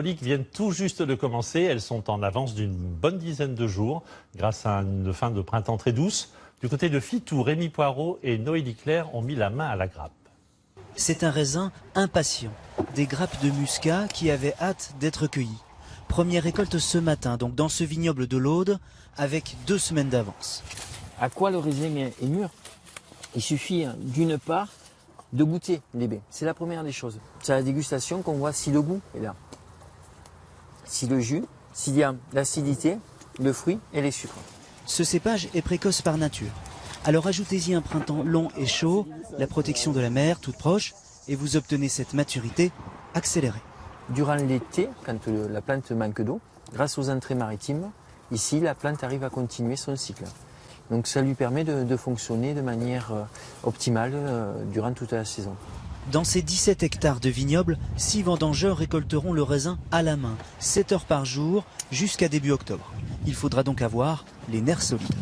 Les viennent tout juste de commencer. Elles sont en avance d'une bonne dizaine de jours grâce à une fin de printemps très douce. Du côté de Fitou, Rémi Poirot et Noélie Claire ont mis la main à la grappe. C'est un raisin impatient, des grappes de muscat qui avaient hâte d'être cueillies. Première récolte ce matin, donc dans ce vignoble de l'Aude, avec 2 semaines d'avance. À quoi le raisin est mûr? Il suffit d'une part de goûter les baies. C'est la première des choses. C'est à la dégustation qu'on voit si le goût est là, si le jus, s'il y a l'acidité, le fruit et les sucres. Ce cépage est précoce par nature. Alors ajoutez-y un printemps long et chaud, la protection de la mer toute proche, et vous obtenez cette maturité accélérée. Durant l'été, quand la plante manque d'eau, grâce aux entrées maritimes, ici la plante arrive à continuer son cycle. Donc ça lui permet de fonctionner de manière optimale durant toute la saison. Dans ces 17 hectares de vignobles, 6 vendangeurs récolteront le raisin à la main, 7 heures par jour, jusqu'à début octobre. Il faudra donc avoir les nerfs solides.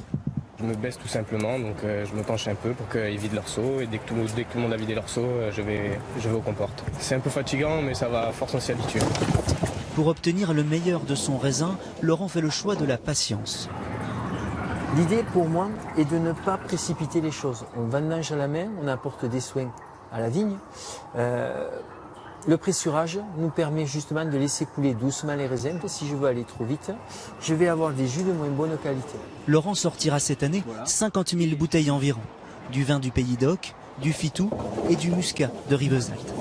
Je me baisse tout simplement, donc je me penche un peu pour qu'ils vident leur seau. Et dès que tout le monde a vidé leur seau, je vais aux comportes. C'est un peu fatigant, mais ça va, force on s'y habitue. Pour obtenir le meilleur de son raisin, Laurent fait le choix de la patience. L'idée pour moi est de ne pas précipiter les choses. On vendange à la main, on apporte des soins à la vigne. Le pressurage nous permet justement de laisser couler doucement les raisins. Si je veux aller trop vite, je vais avoir des jus de moins bonne qualité. Laurent sortira cette année 50 000 bouteilles environ. Du vin du Pays d'Oc, du Fitou et du muscat de Rivesaltes.